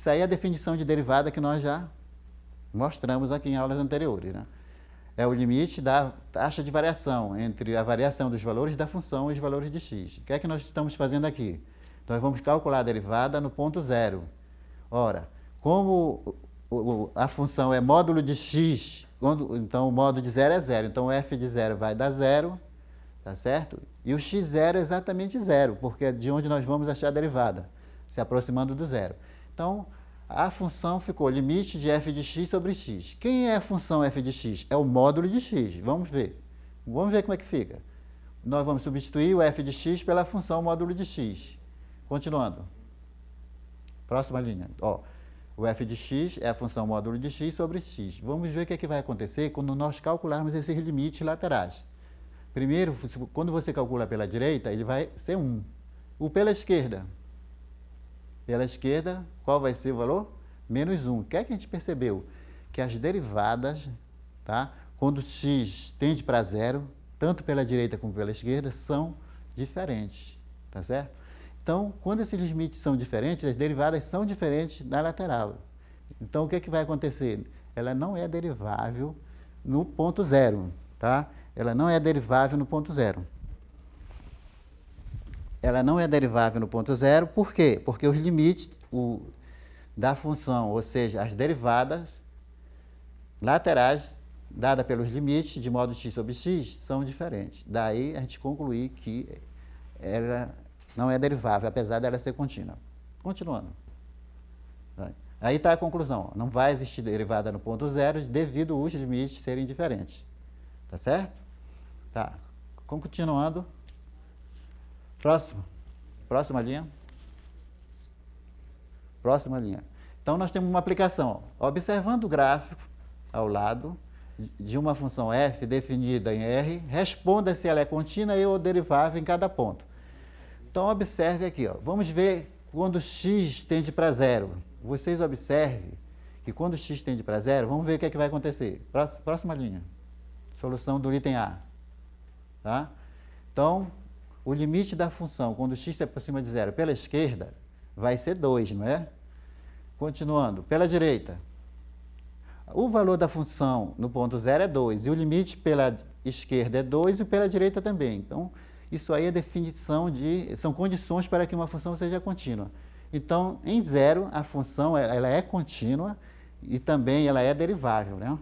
Isso aí é a definição de derivada que nós já mostramos aqui em aulas anteriores, né? É o limite da taxa de variação entre a variação dos valores da função e os valores de x. O que é que nós estamos fazendo aqui? Nós vamos calcular a derivada no ponto zero. Ora, como a função é módulo de x, então o módulo de zero é zero. Então o f de zero vai dar zero, tá certo? E o x0 é exatamente zero, porque é de onde nós vamos achar a derivada, se aproximando do zero. Então, a função ficou limite de f de x sobre x. Quem é a função f de x? É o módulo de x. Vamos ver. Vamos ver como é que fica. Nós vamos substituir o f de x pela função módulo de x. Continuando. Próxima linha. Ó, o f de x é a função módulo de x sobre x. Vamos ver o que é que vai acontecer quando nós calcularmos esses limites laterais. Primeiro, quando você calcula pela direita, ele vai ser 1. O pela esquerda? Pela esquerda, qual vai ser o valor? Menos 1. O que é que a gente percebeu? Que as derivadas, tá? Quando x tende para zero, tanto pela direita como pela esquerda, são diferentes, tá certo? Então, quando esses limites são diferentes, as derivadas são diferentes na lateral. Então, o que é que vai acontecer? Ela não é derivável no ponto zero, tá? Ela não é derivável no ponto zero. Ela não é derivável no ponto zero, por quê? Porque os limites da função, ou seja, as derivadas laterais dadas pelos limites de modo x sobre x são diferentes. Daí a gente concluir que ela não é derivável, apesar dela ser contínua. Continuando. Aí está a conclusão. Não vai existir derivada no ponto zero devido os limites serem diferentes. Tá certo? Tá. Continuando. Próxima linha. Próxima linha. Então, nós temos uma aplicação. Observando o gráfico ao lado de uma função f definida em R, responda se ela é contínua ou derivável em cada ponto. Então, observe aqui. Ó. Vamos ver quando x tende para zero. Vocês observem que quando x tende para zero, vamos ver o que é que vai acontecer. Próxima linha. Solução do item A. Tá? Então, o limite da função, quando x se aproxima de zero pela esquerda, vai ser 2, não é? Continuando, pela direita. O valor da função no ponto zero é 2, e o limite pela esquerda é 2 e pela direita também. Então, isso aí é definição são condições para que uma função seja contínua. Então, em zero, a função ela é contínua e também ela é derivável, né?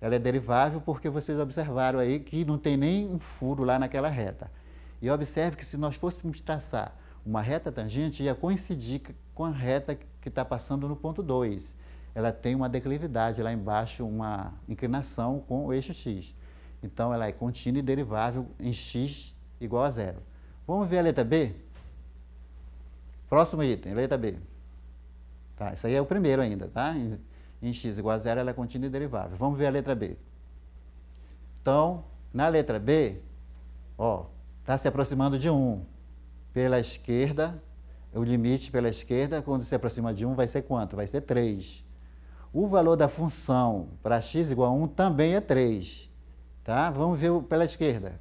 Ela é derivável porque vocês observaram aí que não tem nem um furo lá naquela reta. E observe que se nós fôssemos traçar uma reta tangente, ia coincidir com a reta que está passando no ponto 2. Ela tem uma declividade lá embaixo, uma inclinação com o eixo x. Então, ela é contínua e derivável em x igual a zero. Vamos ver a letra B? Próximo item, letra B. Tá, isso aí é o primeiro ainda, tá? Em x igual a zero, ela é contínua e derivável. Vamos ver a letra B. Então, na letra B, ó, está se aproximando de 1. Pela esquerda, o limite pela esquerda, quando se aproxima de 1, vai ser quanto? Vai ser 3. O valor da função para x igual a 1 também é 3. Tá? Vamos ver pela esquerda.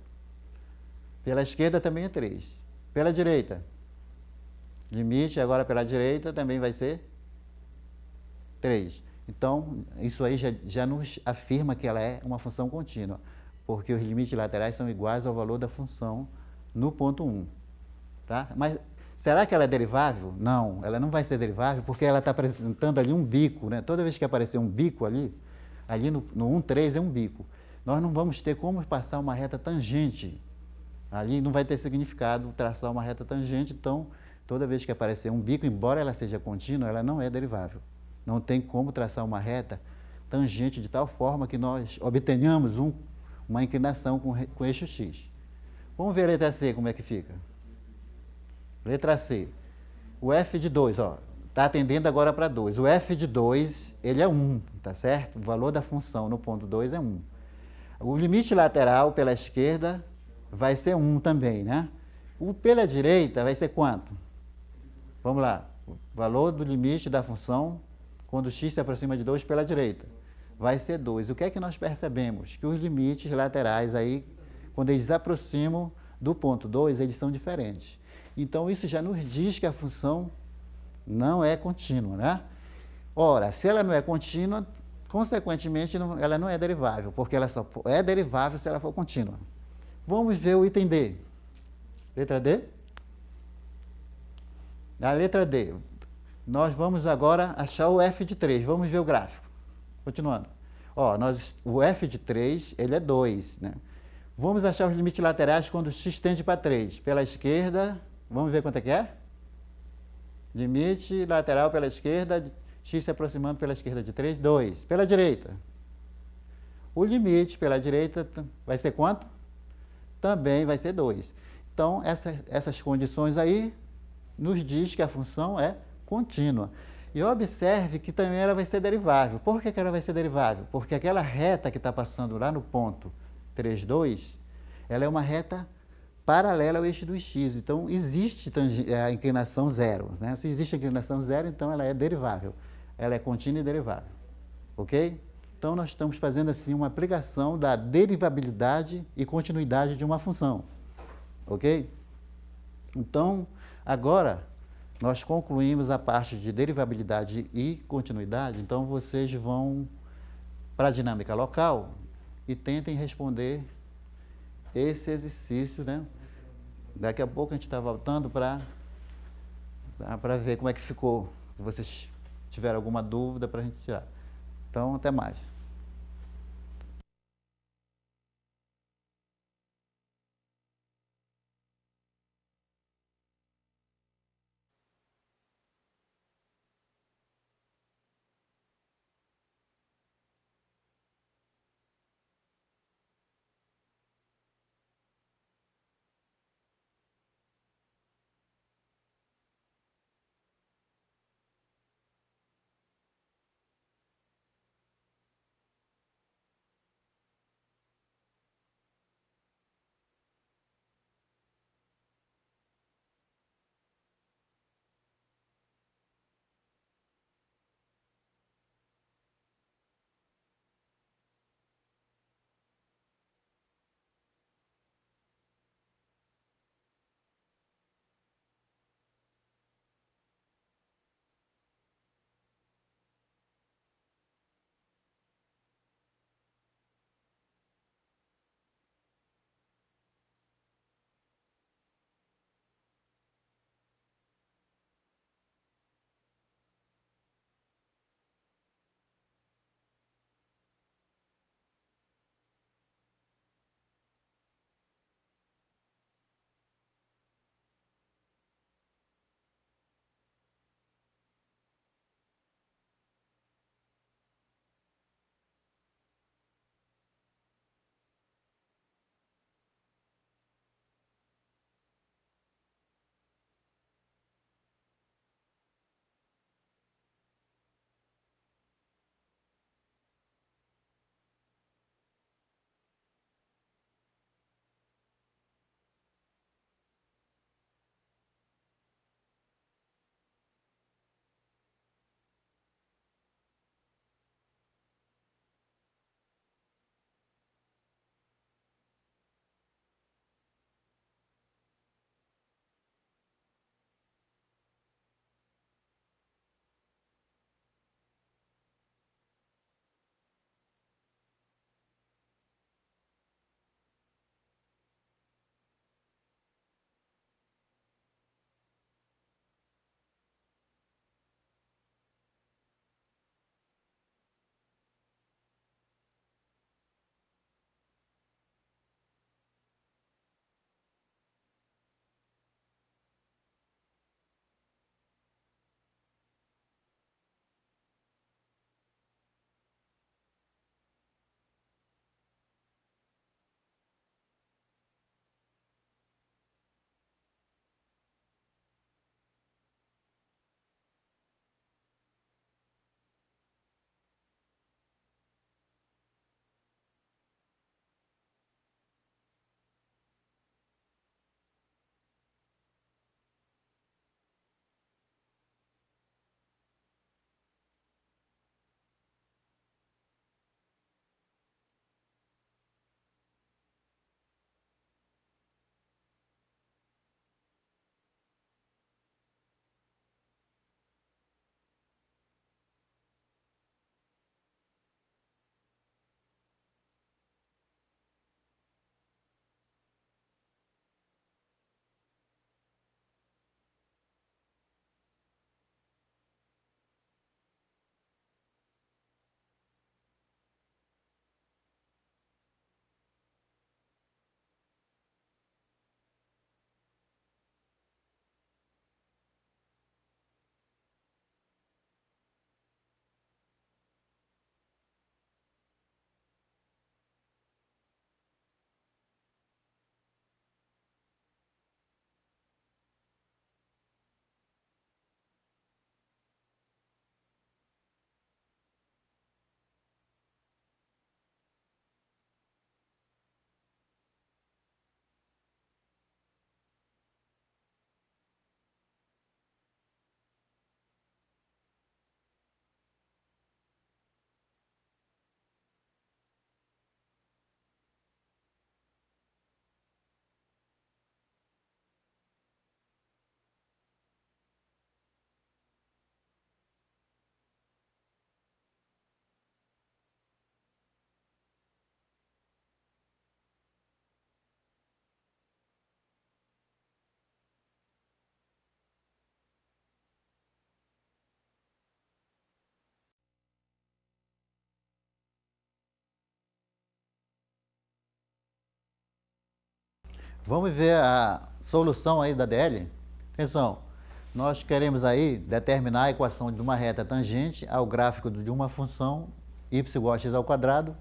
Pela esquerda também é 3. Pela direita. Limite agora pela direita também vai ser 3. Então, isso aí já nos afirma que ela é uma função contínua, porque os limites laterais são iguais ao valor da função no ponto 1. Tá? Mas será que ela é derivável? Não, ela não vai ser derivável porque ela está apresentando ali um bico, né? Toda vez que aparecer um bico ali no 1,3 é um bico. Nós não vamos ter como passar uma reta tangente. Ali não vai ter significado traçar uma reta tangente, então, toda vez que aparecer um bico, embora ela seja contínua, ela não é derivável. Não tem como traçar uma reta tangente de tal forma que nós obtenhamos uma inclinação com eixo x. Vamos ver a letra C como é que fica. Letra C. O f de 2, ó, está atendendo agora para 2. O f de 2, ele é 1, tá certo? O valor da função no ponto 2 é 1. O limite lateral pela esquerda vai ser 1 também, né? O pela direita vai ser quanto? Vamos lá. O valor do limite da função quando x se aproxima de 2 pela direita vai ser 2. O que é que nós percebemos? Que os limites laterais aí, quando eles aproximam do ponto 2, eles são diferentes. Então, isso já nos diz que a função não é contínua, né? Ora, se ela não é contínua, consequentemente ela não é derivável, porque ela só é derivável se ela for contínua. Vamos ver o item D. Letra D? Na letra D, nós vamos agora achar o f de 3. Vamos ver o gráfico. Continuando. Ó, o f de 3, ele é 2, né? Vamos achar os limites laterais quando x tende para 3. Pela esquerda, vamos ver quanto é que é? Limite lateral pela esquerda, x se aproximando pela esquerda de 3, 2. Pela direita. O limite pela direita vai ser quanto? Também vai ser 2. Então, essas condições aí nos diz que a função é contínua. E observe que também ela vai ser derivável. Por que ela vai ser derivável? Porque aquela reta que está passando lá no ponto 3, 2, ela é uma reta paralela ao eixo do x. Então, existe a inclinação zero, né? Se existe a inclinação zero, então ela é derivável. Ela é contínua e derivável. Ok? Então, nós estamos fazendo assim uma aplicação da derivabilidade e continuidade de uma função. Ok? Então, agora, nós concluímos a parte de derivabilidade e continuidade. Então, vocês vão para a dinâmica local e tentem responder esse exercício, né? Daqui a pouco a gente está voltando para ver como é que ficou. Se vocês tiverem alguma dúvida para a gente tirar. Então, até mais. Vamos ver a solução aí da DL? Atenção, nós queremos aí determinar a equação de uma reta tangente ao gráfico de uma função y igual a x ao quadrado,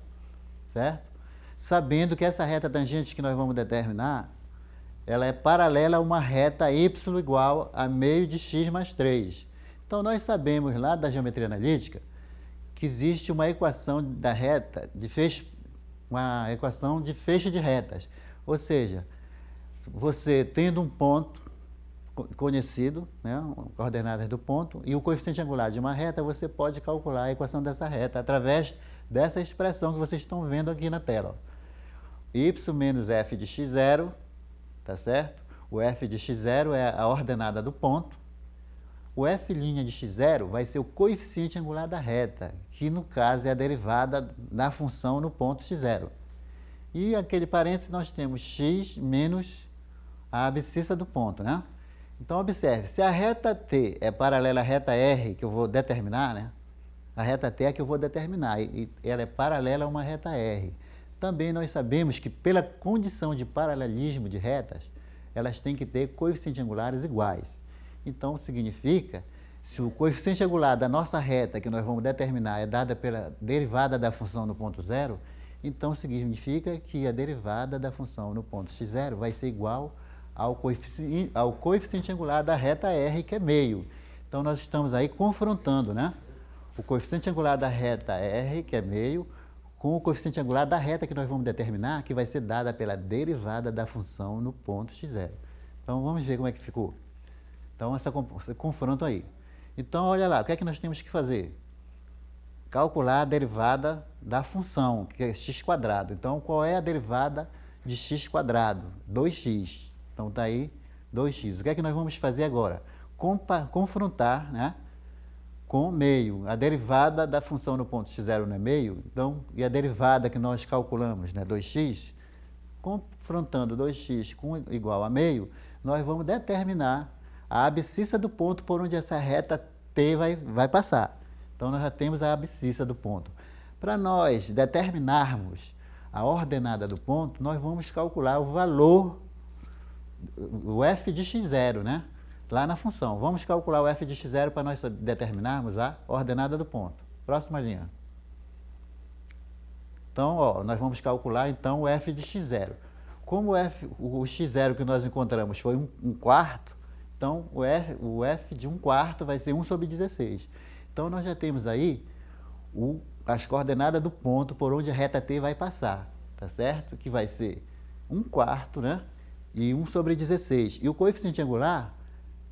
certo? Sabendo que essa reta tangente que nós vamos determinar, ela é paralela a uma reta y igual a meio de x mais 3. Então, nós sabemos lá da geometria analítica que existe uma equação da reta, uma equação de feixe de retas. Ou seja, você tendo um ponto conhecido, né, coordenadas do ponto, e o coeficiente angular de uma reta, você pode calcular a equação dessa reta através dessa expressão que vocês estão vendo aqui na tela. Y menos f de x0, tá certo? O f de x0 é a ordenada do ponto. O f' de x0 vai ser o coeficiente angular da reta, que no caso é a derivada da função no ponto x0. E aquele parênteses nós temos x menos a abscissa do ponto, né? Então, observe, se a reta T é paralela à reta R, que eu vou determinar, né? A reta T é que eu vou determinar, e ela é paralela a uma reta R. Também nós sabemos que, pela condição de paralelismo de retas, elas têm que ter coeficientes angulares iguais. Então, significa, se o coeficiente angular da nossa reta, que nós vamos determinar, é dada pela derivada da função no ponto zero, então significa que a derivada da função no ponto x0 vai ser igual ao coeficiente angular da reta R, que é meio. Então, nós estamos aí confrontando, né? O coeficiente angular da reta R, que é meio, com o coeficiente angular da reta que nós vamos determinar, que vai ser dada pela derivada da função no ponto x0. Então, vamos ver como é que ficou. Então, esse confronto aí. Então, olha lá, o que é que nós temos que fazer? Calcular a derivada da função, que é x². Então, qual é a derivada de x²? 2x. Então, está aí 2x. O que é que nós vamos fazer agora? Confrontar, né, com meio. A derivada da função no ponto x0 não é meio, então, e a derivada que nós calculamos, né, 2x, confrontando 2x com igual a meio, nós vamos determinar a abscissa do ponto por onde essa reta T vai passar. Então, nós já temos a abscissa do ponto. Para nós determinarmos a ordenada do ponto, nós vamos calcular o valor, o f de x0, né? Lá na função. Vamos calcular o f de x0 para nós determinarmos a ordenada do ponto. Próxima linha. Então, ó, nós vamos calcular então o f de x0. Como o x0 que nós encontramos foi 1/4, então o f de 1/4 vai ser 1 sobre 16. Então, nós já temos aí as coordenadas do ponto por onde a reta T vai passar, tá certo? Que vai ser 1/4, né? E 1 sobre 16. E o coeficiente angular,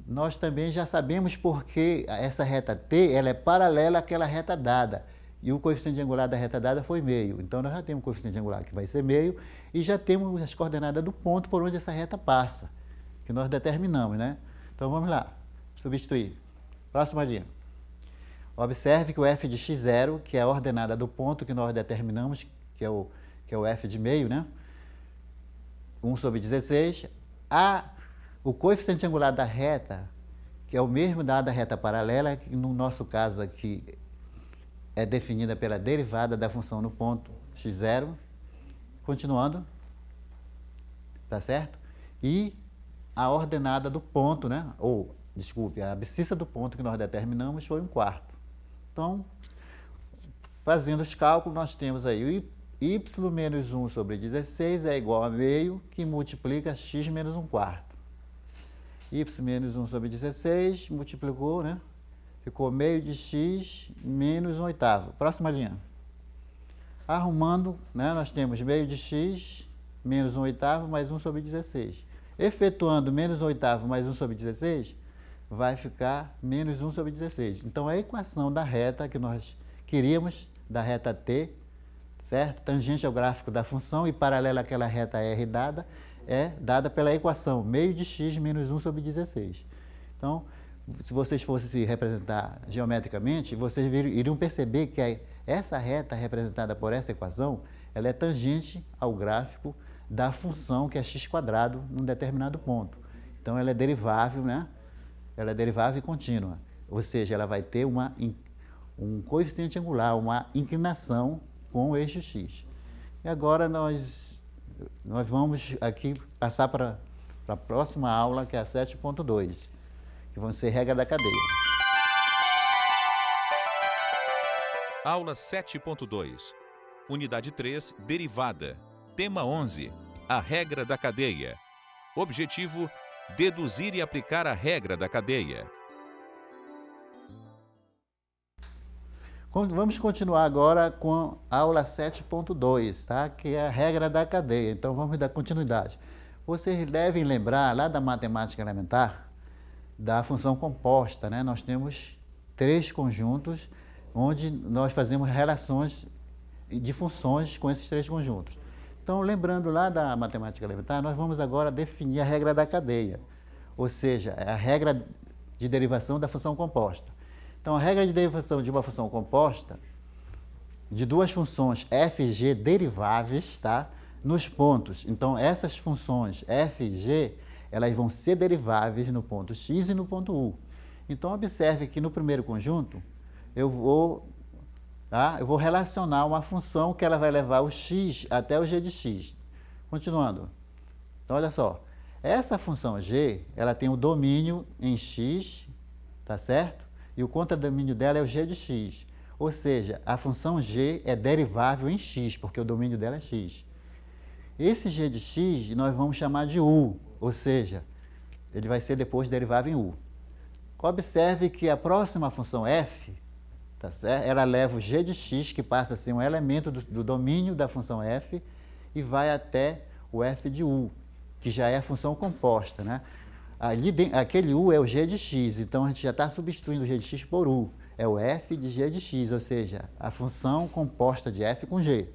nós também já sabemos porque essa reta T ela é paralela àquela reta dada. E o coeficiente angular da reta dada foi meio. Então, nós já temos o coeficiente angular que vai ser meio e já temos as coordenadas do ponto por onde essa reta passa, que nós determinamos, né? Então, vamos lá. Substituir. Próxima linha. Observe que o f de x0, que é a ordenada do ponto que nós determinamos, que é o f de meio, né? 1 sobre 16. O coeficiente angular da reta, que é o mesmo da reta paralela, que no nosso caso aqui é definida pela derivada da função no ponto x0. Continuando. Tá certo? E a ordenada do ponto, né? Desculpe, a abscissa do ponto que nós determinamos foi 1/4. Então, fazendo os cálculos, nós temos aí o y menos 1 sobre 16 é igual a meio, que multiplica x menos 1/4. Y menos 1 sobre 16, multiplicou, né? Ficou meio de x menos 1/8. Próxima linha. Arrumando, né? Nós temos meio de x menos 1/8 mais 1 sobre 16. Efetuando menos 1/8 mais 1 sobre 16, vai ficar menos 1 sobre 16. Então, a equação da reta que nós queríamos, da reta T, certo? Tangente ao gráfico da função e paralela àquela reta R dada, é dada pela equação meio de x menos 1 sobre 16. Então, se vocês fossem se representar geometricamente, vocês iriam perceber que essa reta representada por essa equação, ela é tangente ao gráfico da função que é x² num determinado ponto. Então, ela é derivável, né? Ela é derivável e contínua, ou seja, ela vai ter um coeficiente angular, uma inclinação com o eixo x. E agora nós nós vamos aqui passar para a próxima aula, que é a 7.2, que vão ser regra da cadeia. Aula 7.2, Unidade 3, Derivada. Tema 11, a regra da cadeia. Objetivo, deduzir e aplicar a regra da cadeia. Vamos continuar agora com a aula 7.2, tá? Que é a regra da cadeia. Então, vamos dar continuidade. Vocês devem lembrar, lá da matemática elementar, da função composta, né? Nós temos 3 conjuntos, onde nós fazemos relações de funções com esses 3 conjuntos. Então, lembrando lá da matemática elementar, nós vamos agora definir a regra da cadeia, ou seja, a regra de derivação da função composta. Então, a regra de derivação de uma função composta, de 2 funções f e g deriváveis, tá? Nos pontos. Então, essas funções f e g, elas vão ser deriváveis no ponto x e no ponto u. Então, observe que no primeiro conjunto, eu vou relacionar uma função que ela vai levar o x até o g de x. Continuando. Então, olha só. Essa função g, ela tem o domínio em x, tá certo? E o contradomínio dela é o g de x. Ou seja, a função g é derivável em x, porque o domínio dela é x. Esse g de x nós vamos chamar de u, ou seja, ele vai ser depois derivável em u. Observe que a próxima função f, tá certo? Ela leva o g de x, que passa a ser um elemento do domínio da função f, e vai até o f de u, que já é a função composta, né? Aquele u é o g de x, então a gente já está substituindo o g de x por u. É o f de g de x, ou seja, a função composta de f com g.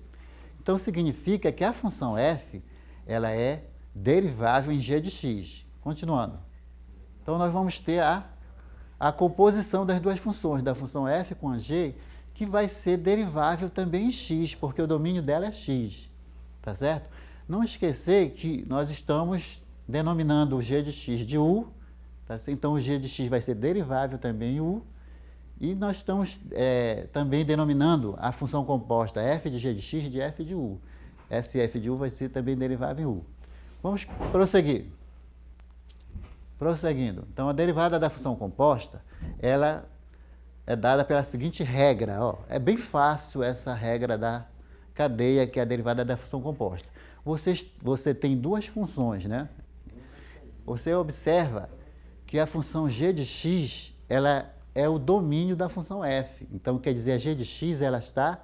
Então, significa que a função f, ela é derivável em g de x. Continuando. Então, nós vamos ter a composição das 2 funções, da função f com a g, que vai ser derivável também em x, porque o domínio dela é x. Tá certo? Não esquecer que nós estamos denominando o g de x de u, tá? Então o g de x vai ser derivável também em u, e nós estamos também denominando a função composta f de g de x de f de u. Esse f de u vai ser também derivável em u. Vamos prosseguir. Prosseguindo. Então, a derivada da função composta, ela é dada pela seguinte regra. Ó. É bem fácil essa regra da cadeia, que é a derivada da função composta. Você tem 2 funções, né? Você observa que a função g de x, ela é o domínio da função f. Então, quer dizer, a g de x, ela está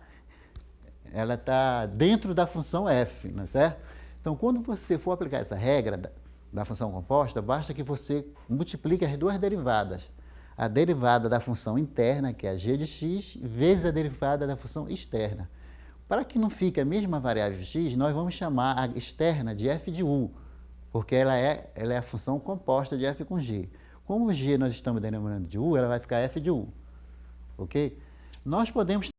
dentro da função f, não é certo? Então, quando você for aplicar essa regra da função composta, basta que você multiplique as 2 derivadas. A derivada da função interna, que é a g de x, vezes a derivada da função externa. Para que não fique a mesma variável x, nós vamos chamar a externa de f de u, porque ela é a função composta de f com g. Como o g nós estamos denominando de u, ela vai ficar f de u. Ok? Nós podemos